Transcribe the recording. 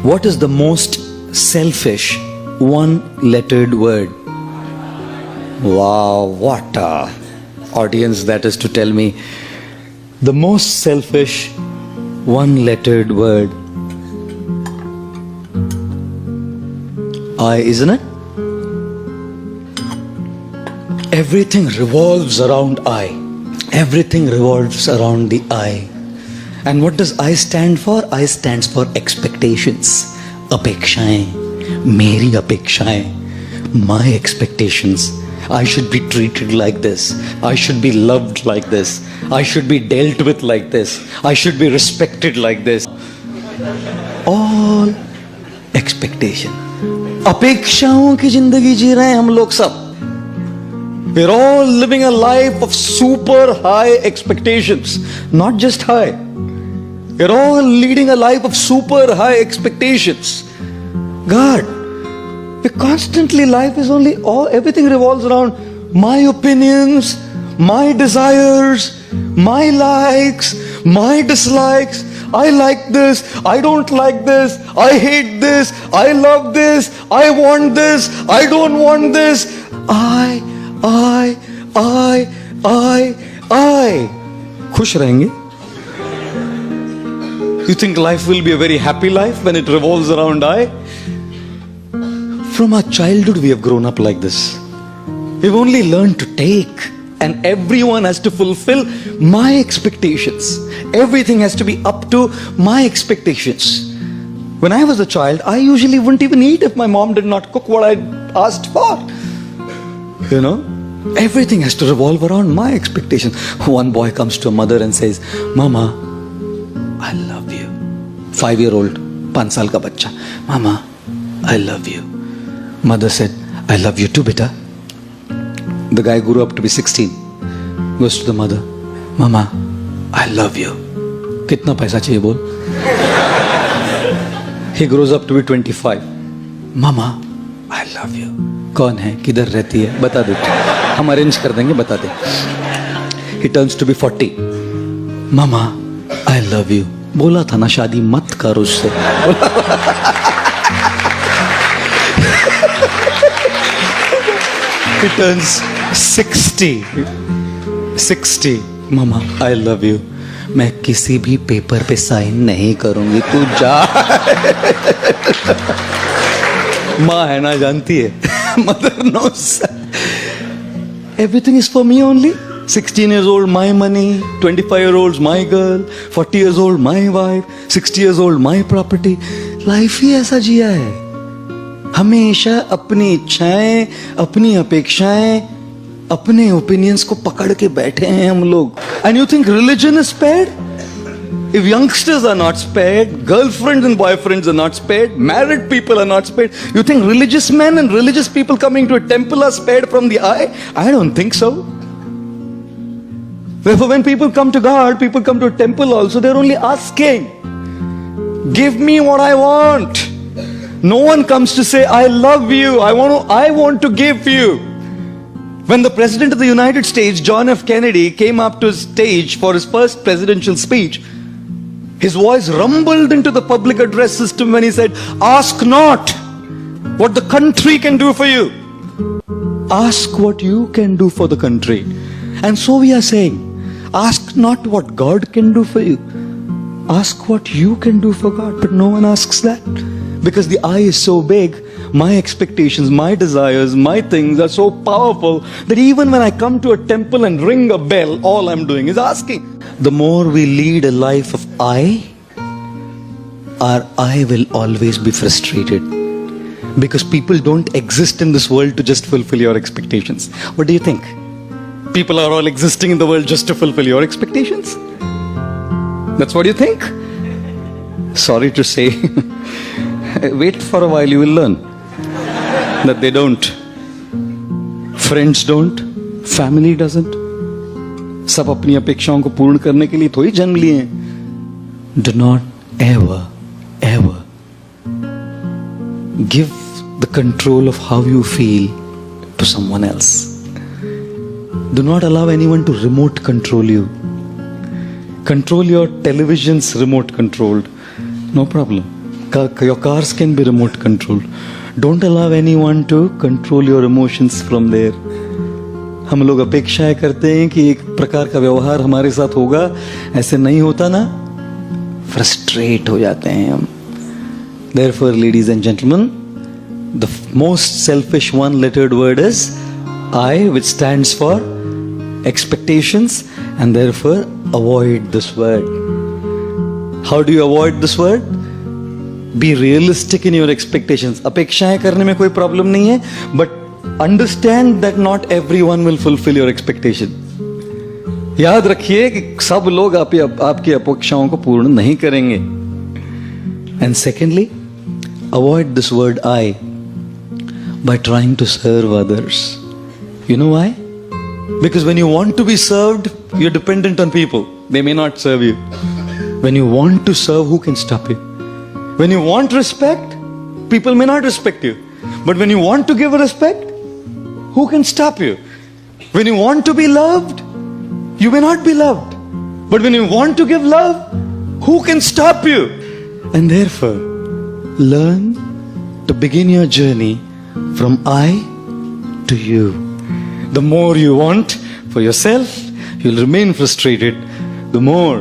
What is the most selfish one-lettered word? Wow, what a audience that is to tell me. The most selfish one-lettered word. I, isn't it? Everything revolves around I. Everything revolves around the I. And what does I stand for? I stands for expectations. Apekshaएं, मेरी अपेक्षाएं, my expectations. I should be treated like this. I should be loved like this. I should be dealt with like this. I should be respected like this. All expectation. अपेक्षाओं की जिंदगी जी रहे हैं हम लोग सब. We're all living a life of super high expectations. Not just high. We're all leading a life of super high expectations. God, we constantly, life is only, everything revolves around my opinions, my desires, my likes, my dislikes. I like this, I don't like this, I hate this, I love this, I want this, I don't want this. I. खुश रहेंगे? You think life will be a very happy life when it revolves around I? From our childhood we have grown up like this. We've only learned to take, and everyone has to fulfill my expectations. Everything has to be up to my expectations. When I was a child, I usually wouldn't even eat if my mom did not cook what I asked for. You know, everything has to revolve around my expectations. One boy comes to a mother and says, Mama, I love you. 5-year-old, 5 साल का बच्चा. Mama, I love you. Mother said, I love you too, beta. The guy grew up to be 16. Goes to the mother, Mama, I love you. कितना पैसा चाहिए बोल? He grows up to be 25. Mama, I love you. कौन है, किधर रहती है, बता दे, हम अरेंज कर देंगे, बता दे. He turns to be 40. Mama, I love you. बोला था ना शादी मत कर उससे. He turns 60. Mama, I love you. मैं किसी भी पेपर पे साइन नहीं करूंगी, तू जा. माँ है ना, जानती है. Mother knows. Everything is for me only. 16 years old, my money. 25-year-olds, my girl. 40 years old, my wife. 60 years old, my property. Life ही ऐसा जिया है. हमेशा अपनी इच्छाएं, अपनी अपेक्षाएं, अपने opinions को पकड़ के बैठे हैं हम लोग. And you think religion is spared? If youngsters are not spared, girlfriends and boyfriends are not spared, married people are not spared, you think religious men and religious people coming to a temple are spared from the eye? I don't think so. Therefore, when people come to God, people come to a temple also, they're only asking, give me what I want. No one comes to say, I love you, I want to give you. When the President of the United States, John F. Kennedy, came up to the stage for his first presidential speech, his voice rumbled into the public address system when he said, ask not what the country can do for you. Ask what you can do for the country. And so we are saying, ask not what God can do for you. Ask what you can do for God. But no one asks that. Because the I is so big, my expectations, my desires, my things are so powerful that even when I come to a temple and ring a bell, all I'm doing is asking. The more we lead a life of I, our I will always be frustrated. Because people don't exist in this world to just fulfill your expectations. What do you think? People are all existing in the world just to fulfill your expectations? That's what you think? Sorry to say. Wait for a while, you will learn that they don't. Friends don't. Family doesn't. सब अपनी अपेक्षाओं को पूर्ण करने के लिए थोड़ी जन्म लिए हैं. Do not ever give the control of how you feel to someone else. Do not allow anyone to remote control you. Control your television's remote controlled. No problem. Your cars can be remote controlled. Don't allow anyone to control your emotions from there. हम लोग अपेक्षाएं करते हैं कि एक प्रकार का व्यवहार हमारे साथ होगा, ऐसे नहीं होता ना, फ्रस्ट्रेट हो जाते हैं हम. Therefore, ladies and gentlemen, the most selfish one-lettered word is I, which stands for expectations, and therefore avoid this word. How do you avoid this word? Be realistic in your expectations. अपेक्षाएं करने में कोई problem नहीं है, but understand that not everyone will fulfill your expectation. याद रखिए कि सब लोग आपकी अपेक्षाओं को पूर्ण नहीं करेंगे. And secondly, avoid this word I by trying to serve others. You know why? Because when you want to be served, you're dependent on people. They may not serve you. When you want to serve, who can stop you? When you want respect, people may not respect you. But when you want to give respect, who can stop you? When you want to be loved, you may not be loved. But when you want to give love, who can stop you? And therefore, learn to begin your journey from I to you. The more you want for yourself, you'll remain frustrated. The more